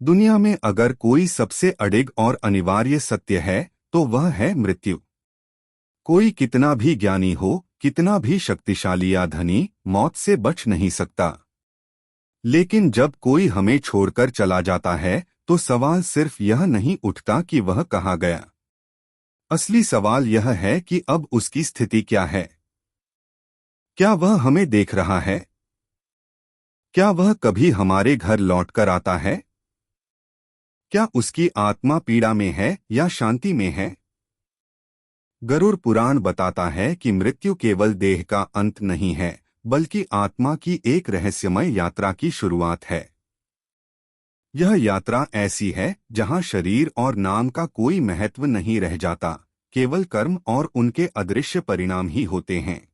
दुनिया में अगर कोई सबसे अडिग और अनिवार्य सत्य है तो वह है मृत्यु। कोई कितना भी ज्ञानी हो, कितना भी शक्तिशाली या धनी, मौत से बच नहीं सकता। लेकिन जब कोई हमें छोड़कर चला जाता है तो सवाल सिर्फ यह नहीं उठता कि वह कहाँ गया। असली सवाल यह है कि अब उसकी स्थिति क्या है। क्या वह हमें देख रहा है? क्या वह कभी हमारे घर लौटकर आता है? क्या उसकी आत्मा पीड़ा में है या शांति में है? गरुड़ पुराण बताता है कि मृत्यु केवल देह का अंत नहीं है, बल्कि आत्मा की एक रहस्यमय यात्रा की शुरुआत है। यह यात्रा ऐसी है जहां शरीर और नाम का कोई महत्व नहीं रह जाता, केवल कर्म और उनके अदृश्य परिणाम ही होते हैं।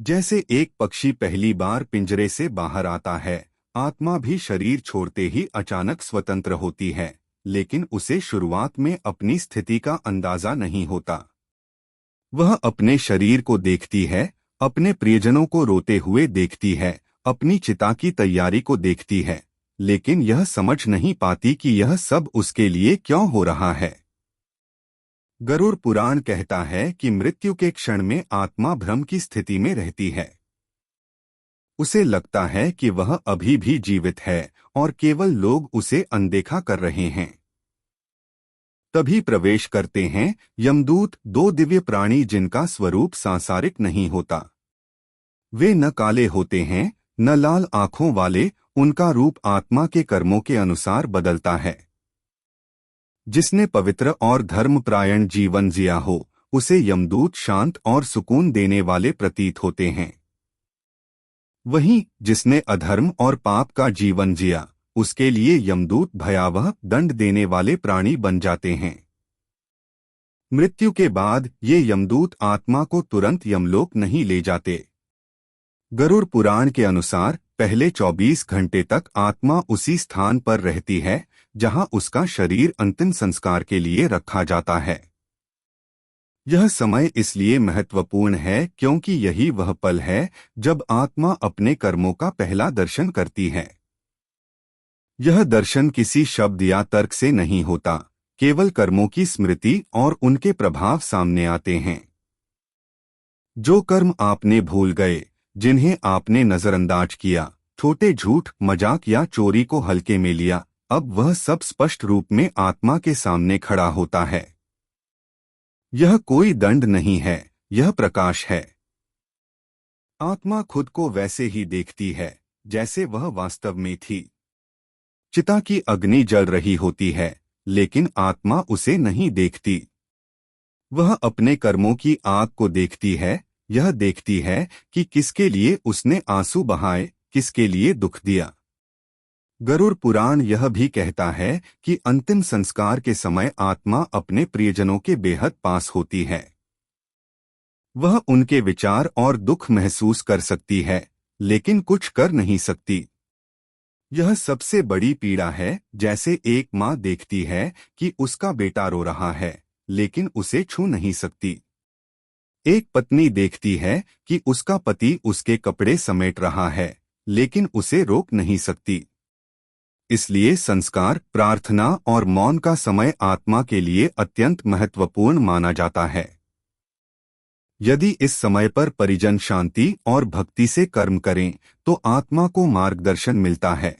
जैसे एक पक्षी पहली बार पिंजरे से बाहर आता है, आत्मा भी शरीर छोड़ते ही अचानक स्वतंत्र होती है, लेकिन उसे शुरुआत में अपनी स्थिति का अंदाजा नहीं होता। वह अपने शरीर को देखती है, अपने प्रियजनों को रोते हुए देखती है, अपनी चिता की तैयारी को देखती है, लेकिन यह समझ नहीं पाती कि यह सब उसके लिए क्यों हो रहा है। गरुड़ पुराण कहता है कि मृत्यु के क्षण में आत्मा भ्रम की स्थिति में रहती है। उसे लगता है कि वह अभी भी जीवित है और केवल लोग उसे अनदेखा कर रहे हैं। तभी प्रवेश करते हैं यमदूत, दो दिव्य प्राणी जिनका स्वरूप सांसारिक नहीं होता। वे न काले होते हैं, न लाल आंखों वाले, उनका रूप आत्मा के कर्मों के अनुसार बदलता है। जिसने पवित्र और धर्मपरायण जीवन जिया हो, उसे यमदूत शांत और सुकून देने वाले प्रतीत होते हैं। वहीं जिसने अधर्म और पाप का जीवन जिया, उसके लिए यमदूत भयावह दंड देने वाले प्राणी बन जाते हैं। मृत्यु के बाद ये यमदूत आत्मा को तुरंत यमलोक नहीं ले जाते। गरुड़ पुराण के अनुसार पहले 24 घंटे तक आत्मा उसी स्थान पर रहती है जहां उसका शरीर अंतिम संस्कार के लिए रखा जाता है। यह समय इसलिए महत्वपूर्ण है क्योंकि यही वह पल है जब आत्मा अपने कर्मों का पहला दर्शन करती है। यह दर्शन किसी शब्द या तर्क से नहीं होता, केवल कर्मों की स्मृति और उनके प्रभाव सामने आते हैं। जो कर्म आपने भूल गए, जिन्हें आपने नजरअंदाज किया, छोटे झूठ, मजाक या चोरी को हल्के में लिया, अब वह सब स्पष्ट रूप में आत्मा के सामने खड़ा होता है। यह कोई दंड नहीं है, यह प्रकाश है। आत्मा खुद को वैसे ही देखती है जैसे वह वास्तव में थी। चिता की अग्नि जल रही होती है, लेकिन आत्मा उसे नहीं देखती। वह अपने कर्मों की आग को देखती है, यह देखती है कि किसके लिए उसने आंसू बहाए, किसके लिए दुख दिया। गरुड़ पुराण यह भी कहता है कि अंतिम संस्कार के समय आत्मा अपने प्रियजनों के बेहद पास होती है। वह उनके विचार और दुख महसूस कर सकती है, लेकिन कुछ कर नहीं सकती। यह सबसे बड़ी पीड़ा है, जैसे एक माँ देखती है कि उसका बेटा रो रहा है, लेकिन उसे छू नहीं सकती। एक पत्नी देखती है कि उसका पति उसके कपड़े समेट रहा है, लेकिन उसे रोक नहीं सकती। इसलिए संस्कार, प्रार्थना और मौन का समय आत्मा के लिए अत्यंत महत्वपूर्ण माना जाता है। यदि इस समय पर परिजन शांति और भक्ति से कर्म करें तो आत्मा को मार्गदर्शन मिलता है।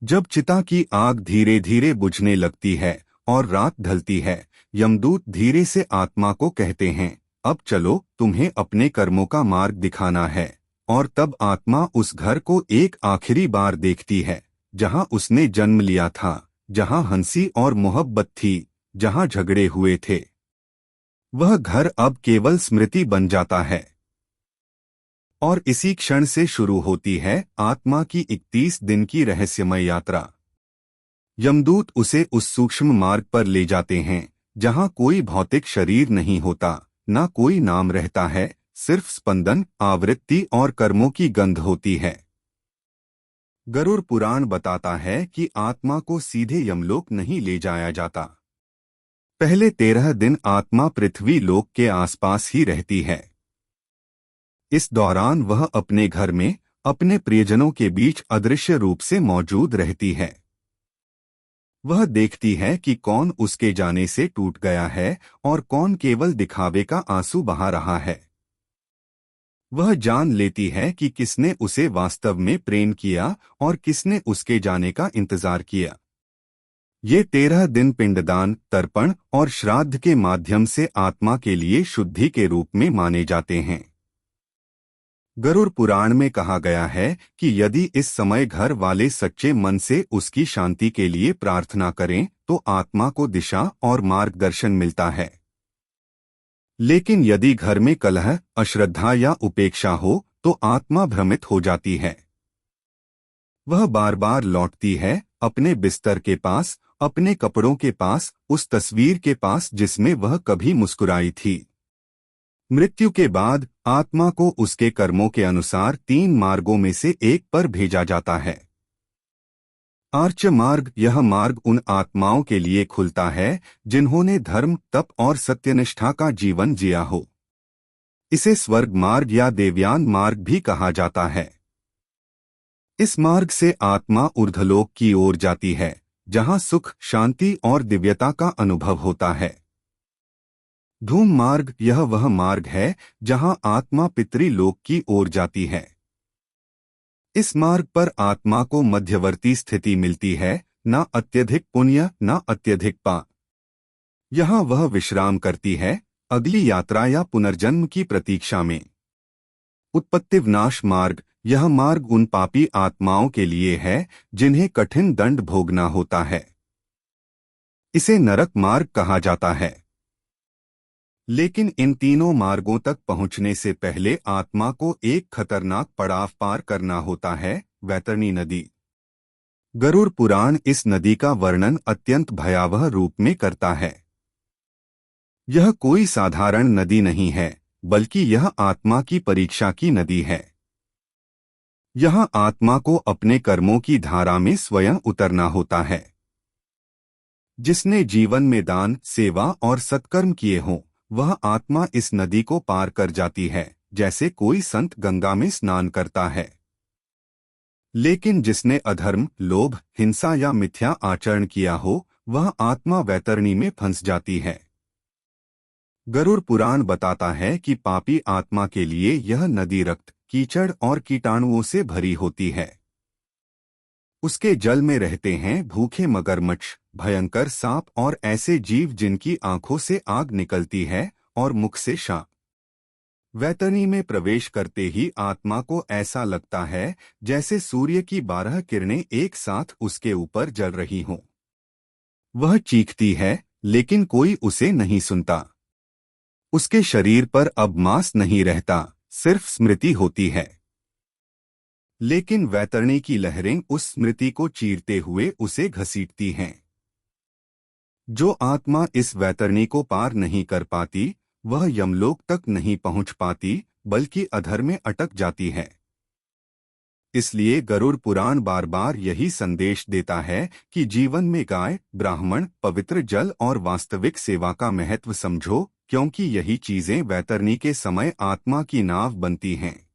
जब चिता की आग धीरे धीरे बुझने लगती है और रात ढलती है, यमदूत धीरे से आत्मा को कहते हैं, अब चलो, तुम्हें अपने कर्मों का मार्ग दिखाना है। और तब आत्मा उस घर को एक आखिरी बार देखती है जहां उसने जन्म लिया था, जहां हंसी और मोहब्बत थी, जहां झगड़े हुए थे। वह घर अब केवल स्मृति बन जाता है। और इसी क्षण से शुरू होती है आत्मा की 31 दिन की रहस्यमय यात्रा। यमदूत उसे उस सूक्ष्म मार्ग पर ले जाते हैं जहां कोई भौतिक शरीर नहीं होता, न कोई नाम रहता है, सिर्फ स्पंदन, आवृत्ति और कर्मों की गंध होती है। गरुड़ पुराण बताता है कि आत्मा को सीधे यमलोक नहीं ले जाया जाता। पहले 13 दिन आत्मा पृथ्वी लोक के आसपास ही रहती है। इस दौरान वह अपने घर में, अपने प्रियजनों के बीच अदृश्य रूप से मौजूद रहती है। वह देखती है कि कौन उसके जाने से टूट गया है और कौन केवल दिखावे का आंसू बहा रहा है। वह जान लेती है कि किसने उसे वास्तव में प्रेम किया और किसने उसके जाने का इंतजार किया। ये 13 दिन पिंडदान, तर्पण और श्राद्ध के माध्यम से आत्मा के लिए शुद्धि के रूप में माने जाते हैं। गरुड़ पुराण में कहा गया है कि यदि इस समय घर वाले सच्चे मन से उसकी शांति के लिए प्रार्थना करें तो आत्मा को दिशा और मार्गदर्शन मिलता है। लेकिन यदि घर में कलह, अश्रद्धा या उपेक्षा हो तो आत्मा भ्रमित हो जाती है। वह बार बार लौटती है अपने बिस्तर के पास, अपने कपड़ों के पास, उस तस्वीर के पास जिसमें वह कभी मुस्कुराई थी। मृत्यु के बाद आत्मा को उसके कर्मों के अनुसार 3 मार्गों में से एक पर भेजा जाता है। आर्च मार्ग, यह मार्ग उन आत्माओं के लिए खुलता है जिन्होंने धर्म, तप और सत्यनिष्ठा का जीवन जिया हो। इसे स्वर्ग मार्ग या देवयान मार्ग भी कहा जाता है। इस मार्ग से आत्मा ऊर्ध्वलोक की ओर जाती है, जहां सुख, शांति और दिव्यता का अनुभव होता है। धूम मार्ग, यह वह मार्ग है जहां आत्मा पितृलोक की ओर जाती है। इस मार्ग पर आत्मा को मध्यवर्ती स्थिति मिलती है, न अत्यधिक पुण्य न अत्यधिक पाप। यहाँ वह विश्राम करती है, अगली यात्रा या पुनर्जन्म की प्रतीक्षा में। उत्पत्ति विनाश मार्ग, यह मार्ग उन पापी आत्माओं के लिए है जिन्हें कठिन दंड भोगना होता है। इसे नरक मार्ग कहा जाता है। लेकिन इन तीनों मार्गों तक पहुंचने से पहले आत्मा को एक खतरनाक पड़ाव पार करना होता है, वैतरणी नदी। गरुड़ पुराण इस नदी का वर्णन अत्यंत भयावह रूप में करता है। यह कोई साधारण नदी नहीं है, बल्कि यह आत्मा की परीक्षा की नदी है। यहाँ आत्मा को अपने कर्मों की धारा में स्वयं उतरना होता है। जिसने जीवन में दान, सेवा और सत्कर्म किए हों, वह आत्मा इस नदी को पार कर जाती है, जैसे कोई संत गंगा में स्नान करता है। लेकिन जिसने अधर्म, लोभ, हिंसा या मिथ्या आचरण किया हो, वह आत्मा वैतरणी में फंस जाती है। गरुड़ पुराण बताता है कि पापी आत्मा के लिए यह नदी रक्त, कीचड़ और कीटाणुओं से भरी होती है। उसके जल में रहते हैं भूखे मगरमच्छ, भयंकर सांप और ऐसे जीव जिनकी आंखों से आग निकलती है और मुख से शाप। वैतरणी में प्रवेश करते ही आत्मा को ऐसा लगता है जैसे सूर्य की 12 किरणें एक साथ उसके ऊपर जल रही हों। वह चीखती है, लेकिन कोई उसे नहीं सुनता। उसके शरीर पर अब मांस नहीं रहता, सिर्फ स्मृति होती है। लेकिन वैतरणी की लहरें उस स्मृति को चीरते हुए उसे घसीटती हैं। जो आत्मा इस वैतरणी को पार नहीं कर पाती, वह यमलोक तक नहीं पहुंच पाती, बल्कि अधर में अटक जाती है। इसलिए गरुड़ पुराण बार बार यही संदेश देता है कि जीवन में गाय, ब्राह्मण, पवित्र जल और वास्तविक सेवा का महत्व समझो, क्योंकि यही चीजें वैतरणी के समय आत्मा की नाव बनती हैं।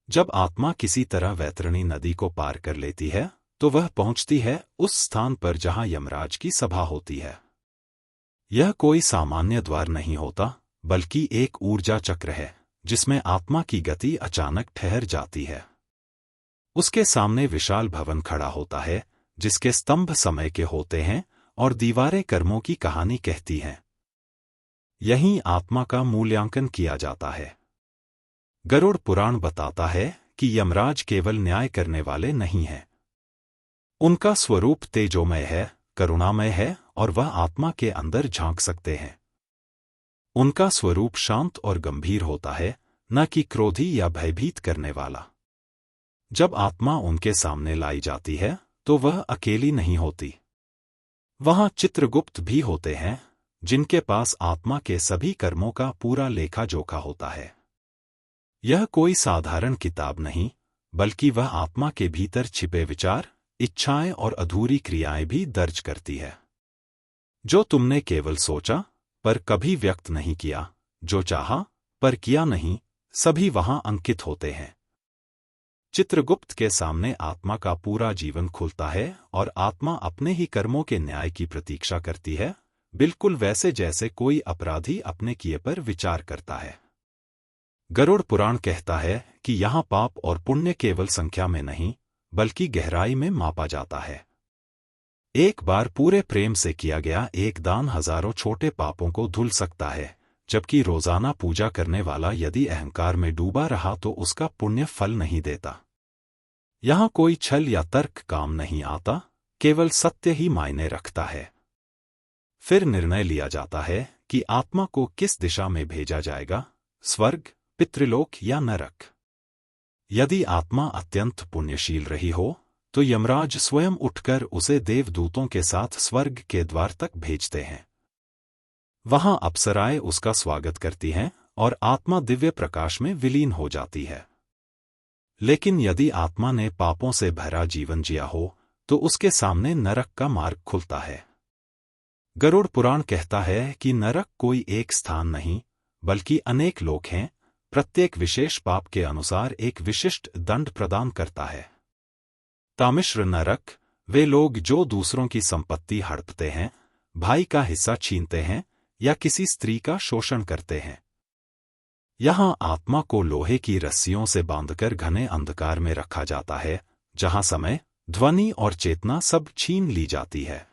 जब आत्मा किसी तरह वैतरणी नदी को पार कर लेती है, तो वह पहुंचती है उस स्थान पर जहां यमराज की सभा होती है। यह कोई सामान्य द्वार नहीं होता, बल्कि एक ऊर्जा चक्र है, जिसमें आत्मा की गति अचानक ठहर जाती है। उसके सामने विशाल भवन खड़ा होता है, जिसके स्तंभ समय के होते हैं और दीवारें कर्मों की कहानी कहती हैं। यहीं आत्मा का मूल्यांकन किया जाता है। गरुड़ पुराण बताता है कि यमराज केवल न्याय करने वाले नहीं हैं। उनका स्वरूप तेजोमय है, करुणामय है और वह आत्मा के अंदर झांक सकते हैं। उनका स्वरूप शांत और गंभीर होता है, न कि क्रोधी या भयभीत करने वाला। जब आत्मा उनके सामने लाई जाती है, तो वह अकेली नहीं होती। वहां चित्रगुप्त भी होते हैं, जिनके पास आत्मा के सभी कर्मों का पूरा लेखा जोखा होता है। यह कोई साधारण किताब नहीं, बल्कि वह आत्मा के भीतर छिपे विचार, इच्छाएं और अधूरी क्रियाएं भी दर्ज करती है। जो तुमने केवल सोचा, पर कभी व्यक्त नहीं किया, जो चाहा, पर किया नहीं, सभी वहां अंकित होते हैं। चित्रगुप्त के सामने आत्मा का पूरा जीवन खुलता है और आत्मा अपने ही कर्मों के न्याय की प्रतीक्षा करती है, बिल्कुल वैसे जैसे कोई अपराधी अपने किए पर विचार करता है। गरुड़ पुराण कहता है कि यहाँ पाप और पुण्य केवल संख्या में नहीं, बल्कि गहराई में मापा जाता है। एक बार पूरे प्रेम से किया गया एक दान हजारों छोटे पापों को धुल सकता है, जबकि रोजाना पूजा करने वाला यदि अहंकार में डूबा रहा तो उसका पुण्य फल नहीं देता। यहाँ कोई छल या तर्क काम नहीं आता, केवल सत्य ही मायने रखता है। फिर निर्णय लिया जाता है कि आत्मा को किस दिशा में भेजा जाएगा, स्वर्ग, पितृलोक या नरक। यदि आत्मा अत्यंत पुण्यशील रही हो तो यमराज स्वयं उठकर उसे देवदूतों के साथ स्वर्ग के द्वार तक भेजते हैं। वहां अप्सराएं उसका स्वागत करती हैं और आत्मा दिव्य प्रकाश में विलीन हो जाती है। लेकिन यदि आत्मा ने पापों से भरा जीवन जिया हो तो उसके सामने नरक का मार्ग खुलता है। गरुड़ पुराण कहता है कि नरक कोई एक स्थान नहीं, बल्कि अनेक लोक हैं, प्रत्येक विशेष पाप के अनुसार एक विशिष्ट दंड प्रदान करता है। तामिश्र नरक वे लोग जो दूसरों की संपत्ति हड़पते हैं, भाई का हिस्सा छीनते हैं या किसी स्त्री का शोषण करते हैं। यहाँ आत्मा को लोहे की रस्सियों से बांधकर घने अंधकार में रखा जाता है, जहाँ समय, ध्वनि और चेतना सब छीन ली जाती है।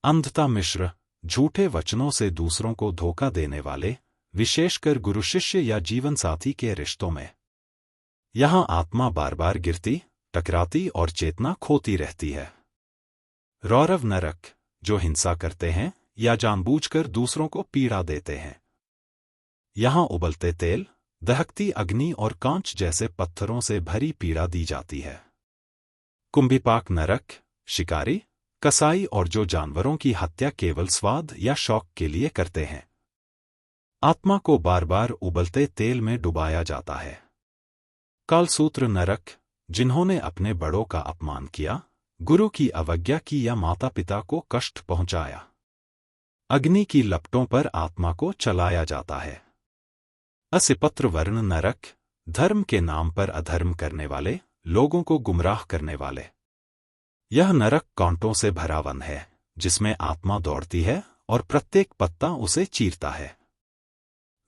अंधता मिश्र, झूठे वचनों से दूसरों को धोखा देने वाले, विशेषकर गुरु शिष्य या जीवन साथी के रिश्तों में। यहाँ आत्मा बार बार गिरती, टकराती और चेतना खोती रहती है। रौरव नरक, जो हिंसा करते हैं या जानबूझकर दूसरों को पीड़ा देते हैं। यहाँ उबलते तेल, दहकती अग्नि और कांच जैसे पत्थरों से भरी पीड़ा दी जाती है। कुंभिपाक नरक, शिकारी, कसाई और जो जानवरों की हत्या केवल स्वाद या शौक के लिए करते हैं। आत्मा को बार बार उबलते तेल में डुबाया जाता है। कालसूत्र नरक, जिन्होंने अपने बड़ों का अपमान किया, गुरु की अवज्ञा की या माता पिता को कष्ट पहुंचाया। अग्नि की लपटों पर आत्मा को चलाया जाता है। असिपत्र वर्ण नरक, धर्म के नाम पर अधर्म करने वाले, लोगों को गुमराह करने वाले। यह नरक कांटों से भरा वन है, जिसमें आत्मा दौड़ती है और प्रत्येक पत्ता उसे चीरता है।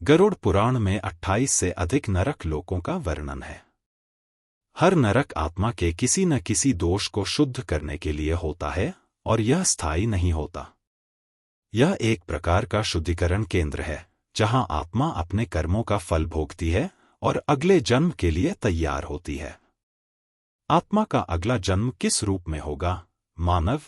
गरुड़ पुराण में 28 से अधिक नरक लोकों का वर्णन है। हर नरक आत्मा के किसी न किसी दोष को शुद्ध करने के लिए होता है और यह स्थायी नहीं होता। यह एक प्रकार का शुद्धिकरण केंद्र है, जहां आत्मा अपने कर्मों का फल भोगती है और अगले जन्म के लिए तैयार होती है। आत्मा का अगला जन्म किस रूप में होगा, मानव,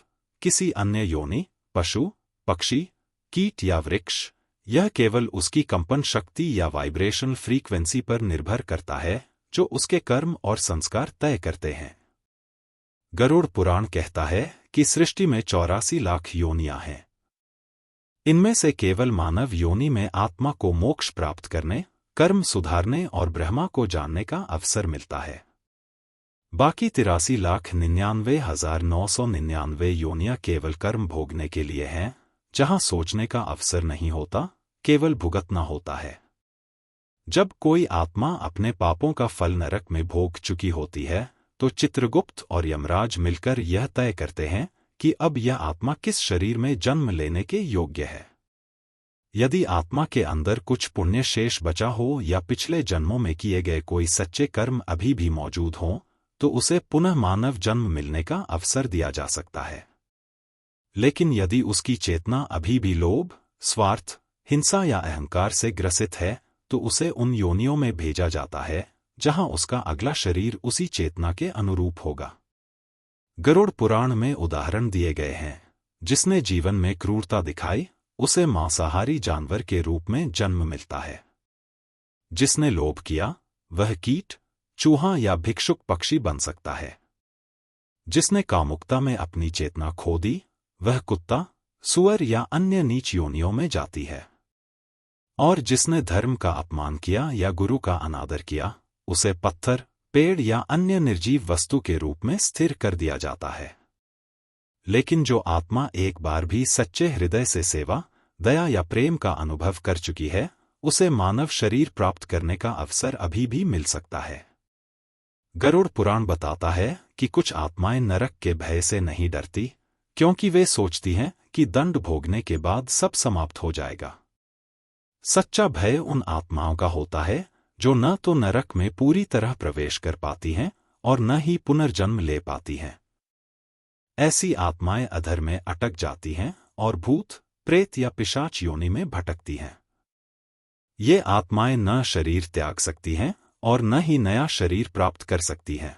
किसी अन्य योनि, पशु, पक्षी, कीट या वृक्ष, यह केवल उसकी कंपन शक्ति या वाइब्रेशनल फ्रीक्वेंसी पर निर्भर करता है, जो उसके कर्म और संस्कार तय करते हैं। गरुड़ पुराण कहता है कि सृष्टि में 84 लाख योनियां हैं। इनमें से केवल मानव योनि में आत्मा को मोक्ष प्राप्त करने, कर्म सुधारने और ब्रह्मा को जानने का अवसर मिलता है। बाकी 83,99,999 योनियां केवल कर्म भोगने के लिए हैं, जहां सोचने का अवसर नहीं होता, केवल भुगतना होता है। जब कोई आत्मा अपने पापों का फल नरक में भोग चुकी होती है, तो चित्रगुप्त और यमराज मिलकर यह तय करते हैं कि अब यह आत्मा किस शरीर में जन्म लेने के योग्य है। यदि आत्मा के अंदर कुछ पुण्य शेष बचा हो या पिछले जन्मों में किए गए कोई सच्चे कर्म अभी भी मौजूद हों, तो उसे पुनः मानव जन्म मिलने का अवसर दिया जा सकता है। लेकिन यदि उसकी चेतना अभी भी लोभ, स्वार्थ, हिंसा या अहंकार से ग्रसित है, तो उसे उन योनियों में भेजा जाता है जहां उसका अगला शरीर उसी चेतना के अनुरूप होगा। गरुड़ पुराण में उदाहरण दिए गए हैं। जिसने जीवन में क्रूरता दिखाई, उसे मांसाहारी जानवर के रूप में जन्म मिलता है। जिसने लोभ किया, वह कीट, चूहा या भिक्षुक पक्षी बन सकता है। जिसने कामुकता में अपनी चेतना खो दी, वह कुत्ता, सुअर या अन्य नीच योनियों में जाती है। और जिसने धर्म का अपमान किया या गुरु का अनादर किया, उसे पत्थर, पेड़ या अन्य निर्जीव वस्तु के रूप में स्थिर कर दिया जाता है। लेकिन जो आत्मा एक बार भी सच्चे हृदय से सेवा, दया या प्रेम का अनुभव कर चुकी है, उसे मानव शरीर प्राप्त करने का अवसर अभी भी मिल सकता है। गरुड़ पुराण बताता है कि कुछ आत्माएं नरक के भय से नहीं डरती, क्योंकि वे सोचती हैं कि दंड भोगने के बाद सब समाप्त हो जाएगा। सच्चा भय उन आत्माओं का होता है जो न तो नरक में पूरी तरह प्रवेश कर पाती हैं और न ही पुनर्जन्म ले पाती हैं। ऐसी आत्माएं अधर में अटक जाती हैं और भूत, प्रेत या पिशाच योनि में भटकती हैं। ये आत्माएं न शरीर त्याग सकती हैं और न ही नया शरीर प्राप्त कर सकती हैं।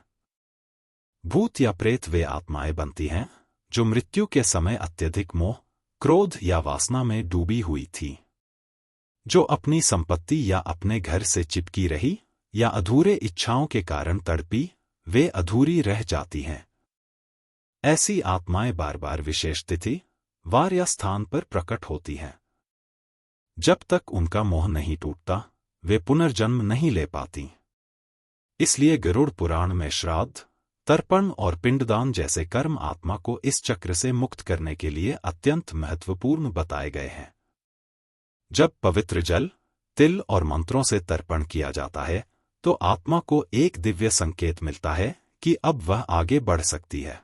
भूत या प्रेत वे आत्माएं बनती हैं जो मृत्यु के समय अत्यधिक मोह, क्रोध या वासना में डूबी हुई थी, जो अपनी संपत्ति या अपने घर से चिपकी रही या अधूरे इच्छाओं के कारण तड़पी, वे अधूरी रह जाती हैं। ऐसी आत्माएं बार बार विशेष तिथि, वार या स्थान पर प्रकट होती हैं। जब तक उनका मोह नहीं टूटता, वे पुनर्जन्म नहीं ले पाती। इसलिए गरुड़ पुराण में श्राद्ध, तर्पण और पिंडदान जैसे कर्म आत्मा को इस चक्र से मुक्त करने के लिए अत्यंत महत्वपूर्ण बताए गए हैं। जब पवित्र जल, तिल और मंत्रों से तर्पण किया जाता है, तो आत्मा को एक दिव्य संकेत मिलता है कि अब वह आगे बढ़ सकती है।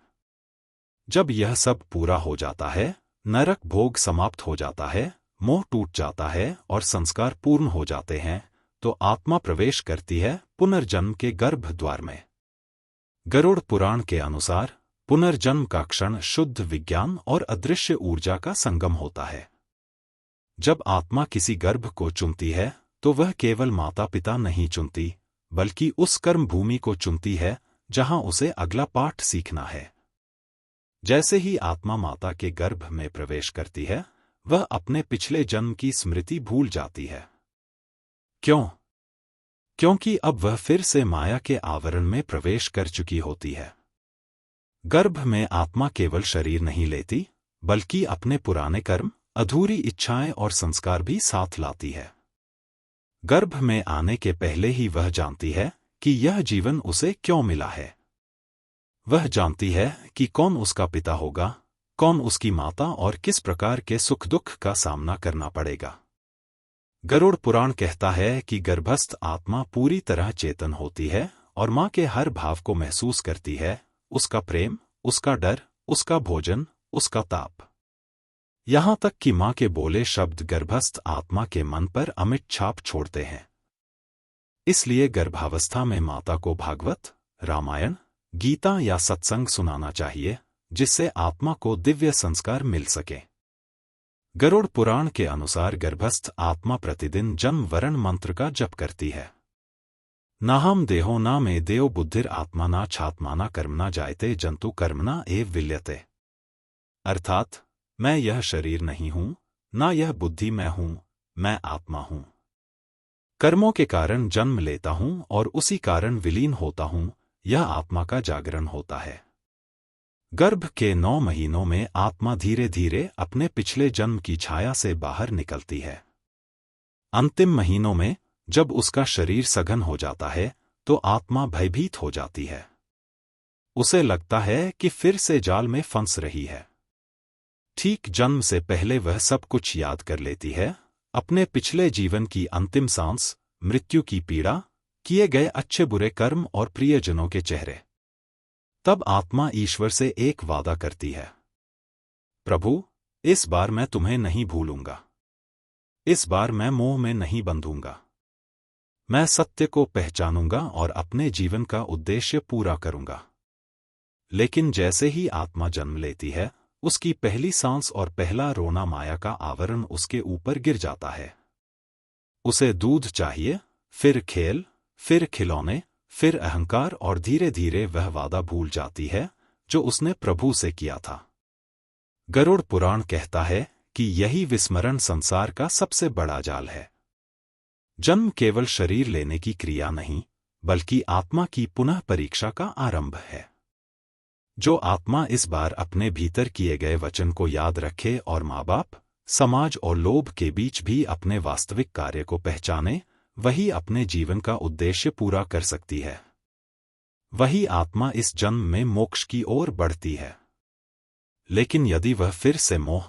जब यह सब पूरा हो जाता है, नरक भोग समाप्त हो जाता है, मोह टूट जाता है और संस्कार पूर्ण हो जाते हैं, तो आत्मा प्रवेश करती है पुनर्जन्म के गर्भ द्वार में। गरुड़ पुराण के अनुसार पुनर्जन्म का क्षण शुद्ध विज्ञान और अदृश्य ऊर्जा का संगम होता है। जब आत्मा किसी गर्भ को चुनती है, तो वह केवल माता पिता नहीं चुनती, बल्कि उस कर्म भूमि को चुनती है जहां उसे अगला पाठ सीखना है। जैसे ही आत्मा माता के गर्भ में प्रवेश करती है, वह अपने पिछले जन्म की स्मृति भूल जाती है। क्यों? क्योंकि अब वह फिर से माया के आवरण में प्रवेश कर चुकी होती है। गर्भ में आत्मा केवल शरीर नहीं लेती, बल्कि अपने पुराने कर्म, अधूरी इच्छाएं और संस्कार भी साथ लाती है। गर्भ में आने के पहले ही वह जानती है कि यह जीवन उसे क्यों मिला है। वह जानती है कि कौन उसका पिता होगा, कौन उसकी माता और किस प्रकार के सुख दुख का सामना करना पड़ेगा। गरुड़ पुराण कहता है कि गर्भस्थ आत्मा पूरी तरह चेतन होती है और माँ के हर भाव को महसूस करती है, उसका प्रेम, उसका डर, उसका भोजन, उसका ताप। यहाँ तक कि माँ के बोले शब्द गर्भस्थ आत्मा के मन पर अमिट छाप छोड़ते हैं। इसलिए गर्भावस्था में माता को भागवत, रामायण, गीता या सत्संग सुनाना चाहिए, जिससे आत्मा को दिव्य संस्कार मिल सके। गरुड़ पुराण के अनुसार गर्भस्थ आत्मा प्रतिदिन जन्म वरण मंत्र का जप करती है। नाहम देहो ना मे देव बुद्धिर आत्मा ना छात्माना कर्मना जायते जंतु कर्मना एव विल्यते। अर्थात, मैं यह शरीर नहीं हूं, ना यह बुद्धि मैं हूं, मैं आत्मा हूं। कर्मों के कारण जन्म लेता हूं और उसी कारण विलीन होता हूं, यह आत्मा का जागरण होता है। गर्भ के 9 महीनों में आत्मा धीरे धीरे अपने पिछले जन्म की छाया से बाहर निकलती है। अंतिम महीनों में जब उसका शरीर सघन हो जाता है, तो आत्मा भयभीत हो जाती है। उसे लगता है कि फिर से जाल में फंस रही है। ठीक जन्म से पहले वह सब कुछ याद कर लेती है, अपने पिछले जीवन की अंतिम सांस, मृत्यु की पीड़ा, किए गए अच्छे बुरे कर्म और प्रियजनों के चेहरे। तब आत्मा ईश्वर से एक वादा करती है, प्रभु, इस बार मैं तुम्हें नहीं भूलूंगा। इस बार मैं मोह में नहीं बंधूंगा। मैं सत्य को पहचानूंगा और अपने जीवन का उद्देश्य पूरा करूंगा। लेकिन जैसे ही आत्मा जन्म लेती है, उसकी पहली सांस और पहला रोना माया का आवरण उसके ऊपर गिर जाता है। उसे दूध चाहिए, फिर खेल, फिर खिलौने, फिर अहंकार और धीरे धीरे वह वादा भूल जाती है जो उसने प्रभु से किया था। गरुड़ पुराण कहता है कि यही विस्मरण संसार का सबसे बड़ा जाल है। जन्म केवल शरीर लेने की क्रिया नहीं, बल्कि आत्मा की पुनः परीक्षा का आरंभ है। जो आत्मा इस बार अपने भीतर किए गए वचन को याद रखे और माँ बाप, समाज और लोभ के बीच भी अपने वास्तविक कार्य को पहचाने, वही अपने जीवन का उद्देश्य पूरा कर सकती है। वही आत्मा इस जन्म में मोक्ष की ओर बढ़ती है। लेकिन यदि वह फिर से मोह,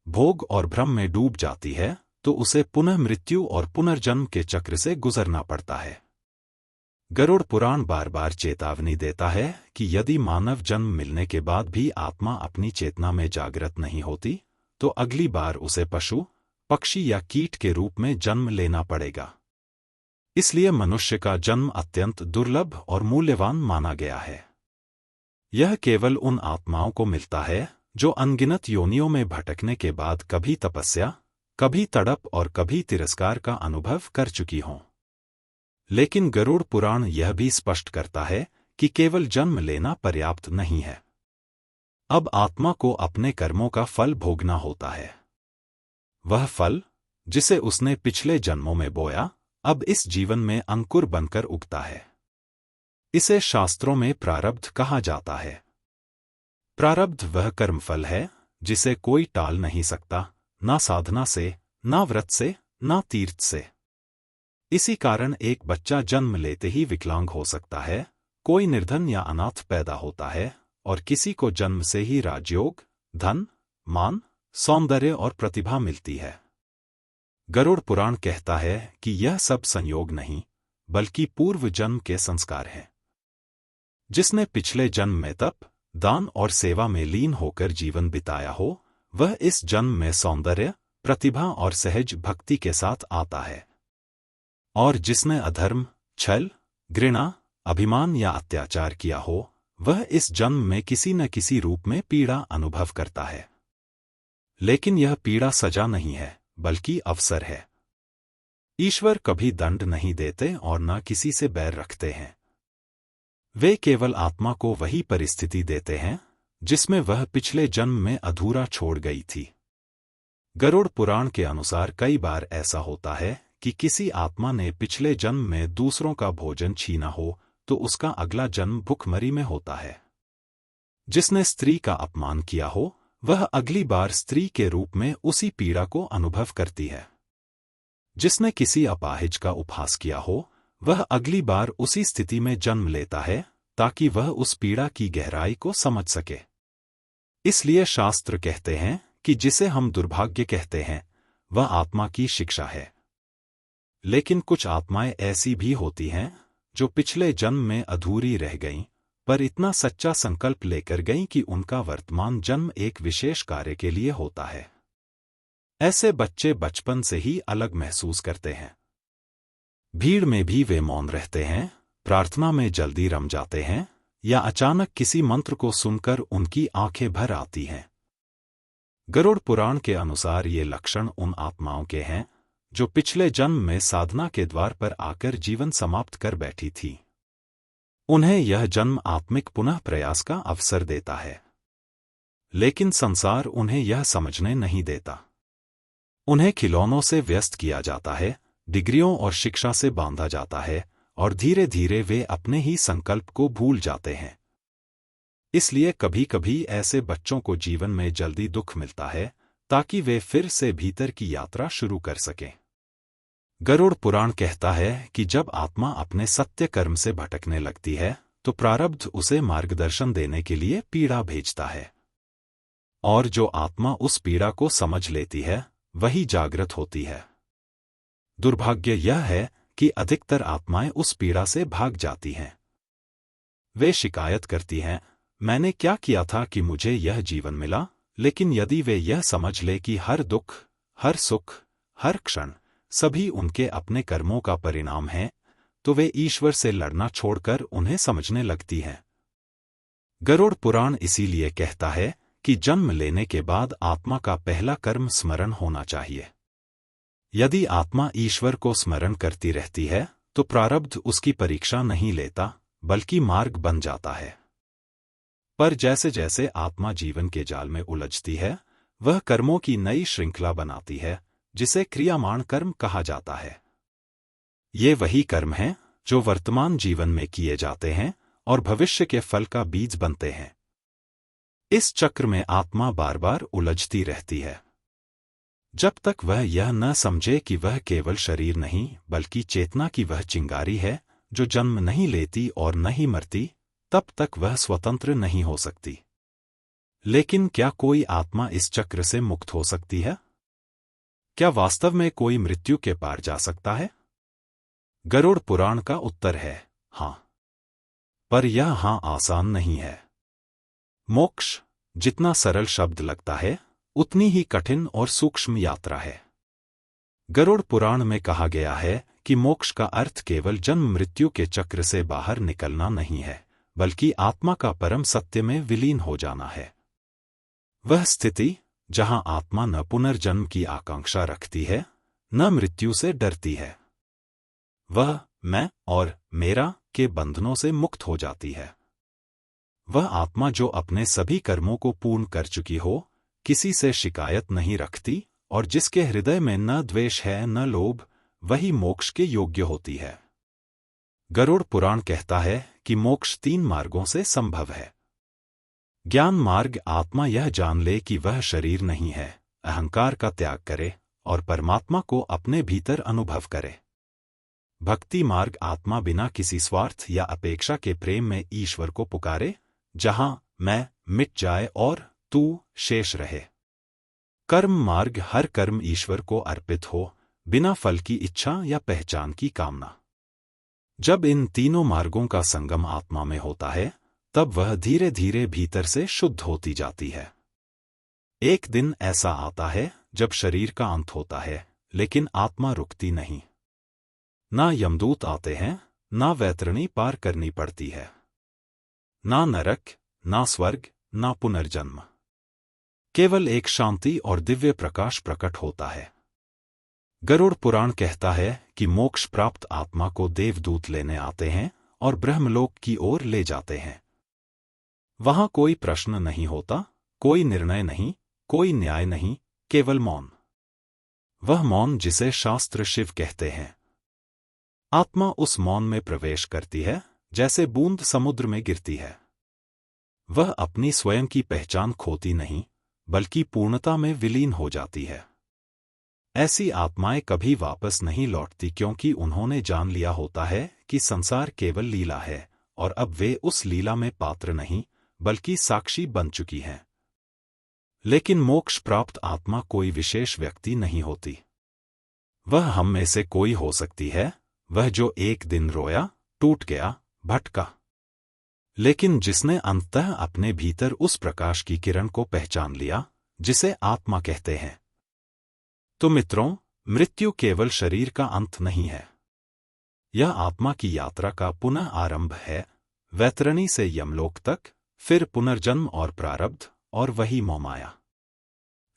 भोग और भ्रम में डूब जाती है, तो उसे पुनः मृत्यु और पुनर्जन्म के चक्र से गुजरना पड़ता है। गरुड़ पुराण बार बार चेतावनी देता है कि यदि मानव जन्म मिलने के बाद भी आत्मा अपनी चेतना में जागृत नहीं होती, तो अगली बार उसे पशु, पक्षी या कीट के रूप में जन्म लेना पड़ेगा। इसलिए मनुष्य का जन्म अत्यंत दुर्लभ और मूल्यवान माना गया है। यह केवल उन आत्माओं को मिलता है जो अनगिनत योनियों में भटकने के बाद कभी तपस्या, कभी तड़प और कभी तिरस्कार का अनुभव कर चुकी हों। लेकिन गरुड़ पुराण यह भी स्पष्ट करता है कि केवल जन्म लेना पर्याप्त नहीं है। अब आत्मा को अपने कर्मों का फल भोगना होता है। वह फल, जिसे उसने पिछले जन्मों में बोया, अब इस जीवन में अंकुर बनकर उगता है। इसे शास्त्रों में प्रारब्ध कहा जाता है। प्रारब्ध वह कर्मफल है जिसे कोई टाल नहीं सकता, ना साधना से, ना व्रत से, ना तीर्थ से। इसी कारण एक बच्चा जन्म लेते ही विकलांग हो सकता है, कोई निर्धन या अनाथ पैदा होता है, और किसी को जन्म से ही राजयोग, धन, मान, सौंदर्य और प्रतिभा मिलती है। गरुड़ पुराण कहता है कि यह सब संयोग नहीं, बल्कि पूर्व जन्म के संस्कार हैं। जिसने पिछले जन्म में तप, दान और सेवा में लीन होकर जीवन बिताया हो, वह इस जन्म में सौंदर्य, प्रतिभा और सहज भक्ति के साथ आता है। और जिसने अधर्म, छल, घृणा, अभिमान या अत्याचार किया हो, वह इस जन्म में किसी न किसी रूप में पीड़ा अनुभव करता है। लेकिन यह पीड़ा सजा नहीं है, बल्कि अवसर है। ईश्वर कभी दंड नहीं देते और न किसी से बैर रखते हैं। वे केवल आत्मा को वही परिस्थिति देते हैं जिसमें वह पिछले जन्म में अधूरा छोड़ गई थी। गरुड़ पुराण के अनुसार कई बार ऐसा होता है कि किसी आत्मा ने पिछले जन्म में दूसरों का भोजन छीना हो, तो उसका अगला जन्म भुखमरी में होता है। जिसने स्त्री का अपमान किया हो, वह अगली बार स्त्री के रूप में उसी पीड़ा को अनुभव करती है। जिसने किसी अपाहिज का उपहास किया हो, वह अगली बार उसी स्थिति में जन्म लेता है, ताकि वह उस पीड़ा की गहराई को समझ सके। इसलिए शास्त्र कहते हैं कि जिसे हम दुर्भाग्य कहते हैं, वह आत्मा की शिक्षा है। लेकिन कुछ आत्माएं ऐसी भी होती हैं जो पिछले जन्म में अधूरी रह गईं, पर इतना सच्चा संकल्प लेकर गईं कि उनका वर्तमान जन्म एक विशेष कार्य के लिए होता है। ऐसे बच्चे बचपन से ही अलग महसूस करते हैं। भीड़ में भी वे मौन रहते हैं, प्रार्थना में जल्दी रम जाते हैं, या अचानक किसी मंत्र को सुनकर उनकी आंखें भर आती हैं। गरुड़ पुराण के अनुसार ये लक्षण उन आत्माओं के हैं जो पिछले जन्म में साधना के द्वार पर आकर जीवन समाप्त कर बैठी थी। उन्हें यह जन्म आत्मिक पुनः प्रयास का अवसर देता है। लेकिन संसार उन्हें यह समझने नहीं देता। उन्हें खिलौनों से व्यस्त किया जाता है, डिग्रियों और शिक्षा से बांधा जाता है, और धीरे धीरे वे अपने ही संकल्प को भूल जाते हैं। इसलिए कभी कभी ऐसे बच्चों को जीवन में जल्दी दुख मिलता है, ताकि वे फिर से भीतर की यात्रा शुरू कर सकें। गरुड़ पुराण कहता है कि जब आत्मा अपने सत्य कर्म से भटकने लगती है, तो प्रारब्ध उसे मार्गदर्शन देने के लिए पीड़ा भेजता है। और जो आत्मा उस पीड़ा को समझ लेती है, वही जागृत होती है। दुर्भाग्य यह है कि अधिकतर आत्माएं उस पीड़ा से भाग जाती हैं। वे शिकायत करती हैं, मैंने क्या किया था कि मुझे यह जीवन मिला। लेकिन यदि वे यह समझ ले कि हर दुख, हर सुख, हर क्षण सभी उनके अपने कर्मों का परिणाम है, तो वे ईश्वर से लड़ना छोड़कर उन्हें समझने लगती हैं। गरुड़ पुराण इसीलिए कहता है कि जन्म लेने के बाद आत्मा का पहला कर्म स्मरण होना चाहिए। यदि आत्मा ईश्वर को स्मरण करती रहती है, तो प्रारब्ध उसकी परीक्षा नहीं लेता, बल्कि मार्ग बन जाता है। पर जैसे जैसे आत्मा जीवन के जाल में उलझती है, वह कर्मों की नई श्रृंखला बनाती है, जिसे क्रियामाण कर्म कहा जाता है। ये वही कर्म हैं जो वर्तमान जीवन में किए जाते हैं और भविष्य के फल का बीज बनते हैं। इस चक्र में आत्मा बार बार उलझती रहती है। जब तक वह यह न समझे कि वह केवल शरीर नहीं, बल्कि चेतना की वह चिंगारी है जो जन्म नहीं लेती और न ही मरती, तब तक वह स्वतंत्र नहीं हो सकती। लेकिन क्या कोई आत्मा इस चक्र से मुक्त हो सकती है? क्या वास्तव में कोई मृत्यु के पार जा सकता है? गरुड़ पुराण का उत्तर है हाँ। पर यह हाँ आसान नहीं है। मोक्ष जितना सरल शब्द लगता है, उतनी ही कठिन और सूक्ष्म यात्रा है। गरुड़ पुराण में कहा गया है कि मोक्ष का अर्थ केवल जन्म मृत्यु के चक्र से बाहर निकलना नहीं है, बल्कि आत्मा का परम सत्य में विलीन हो जाना है। वह स्थिति जहां आत्मा न पुनर्जन्म की आकांक्षा रखती है, न मृत्यु से डरती है। वह मैं और मेरा के बंधनों से मुक्त हो जाती है। वह आत्मा जो अपने सभी कर्मों को पूर्ण कर चुकी हो, किसी से शिकायत नहीं रखती और जिसके हृदय में न द्वेष है न लोभ, वही मोक्ष के योग्य होती है। गरुड़ पुराण कहता है कि मोक्ष 3 मार्गों से संभव है। ज्ञान मार्ग आत्मा यह जान ले कि वह शरीर नहीं है, अहंकार का त्याग करे और परमात्मा को अपने भीतर अनुभव करे। भक्ति मार्ग आत्मा बिना किसी स्वार्थ या अपेक्षा के प्रेम में ईश्वर को पुकारे, जहां मैं मिट जाए और तू शेष रहे। कर्म मार्ग हर कर्म ईश्वर को अर्पित हो, बिना फल की इच्छा या पहचान की कामना। जब इन तीनों मार्गों का संगम आत्मा में होता है, तब वह धीरे धीरे भीतर से शुद्ध होती जाती है। एक दिन ऐसा आता है जब शरीर का अंत होता है, लेकिन आत्मा रुकती नहीं। ना यमदूत आते हैं, ना वैतरणी पार करनी पड़ती है, ना नरक, ना स्वर्ग, ना पुनर्जन्म। केवल एक शांति और दिव्य प्रकाश प्रकट होता है। गरुड़ पुराण कहता है कि मोक्ष प्राप्त आत्मा को देवदूत लेने आते हैं और ब्रह्मलोक की ओर ले जाते हैं। वहां कोई प्रश्न नहीं होता, कोई निर्णय नहीं, कोई न्याय नहीं, केवल मौन। वह मौन जिसे शास्त्र शिव कहते हैं। आत्मा उस मौन में प्रवेश करती है, जैसे बूंद समुद्र में गिरती है। वह अपनी स्वयं की पहचान खोती नहीं, बल्कि पूर्णता में विलीन हो जाती है। ऐसी आत्माएं कभी वापस नहीं लौटती, क्योंकि उन्होंने जान लिया होता है कि संसार केवल लीला है और अब वे उस लीला में पात्र नहीं, बल्कि साक्षी बन चुकी हैं। लेकिन मोक्ष प्राप्त आत्मा कोई विशेष व्यक्ति नहीं होती। वह हम में से कोई हो सकती है, वह जो एक दिन रोया, टूट गया, भटका, लेकिन जिसने अंततः अपने भीतर उस प्रकाश की किरण को पहचान लिया जिसे आत्मा कहते हैं। तो मित्रों, मृत्यु केवल शरीर का अंत नहीं है। यह आत्मा की यात्रा का पुनः आरंभ है, वैतरणी से यमलोक तक, फिर पुनर्जन्म और प्रारब्ध और वही मोहमाया।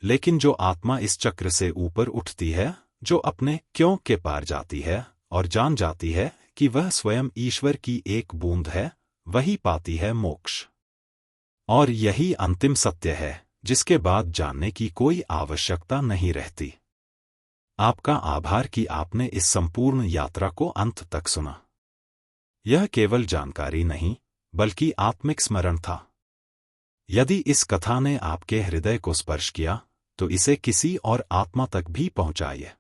लेकिन जो आत्मा इस चक्र से ऊपर उठती है, जो अपने क्यों के पार जाती है और जान जाती है कि वह स्वयं ईश्वर की एक बूंद है, वही पाती है मोक्ष। और यही अंतिम सत्य है, जिसके बाद जानने की कोई आवश्यकता नहीं रहती। आपका आभार कि आपने इस संपूर्ण यात्रा को अंत तक सुना। यह केवल जानकारी नहीं, बल्कि आत्मिक स्मरण था। यदि इस कथा ने आपके हृदय को स्पर्श किया, तो इसे किसी और आत्मा तक भी पहुंचाइए।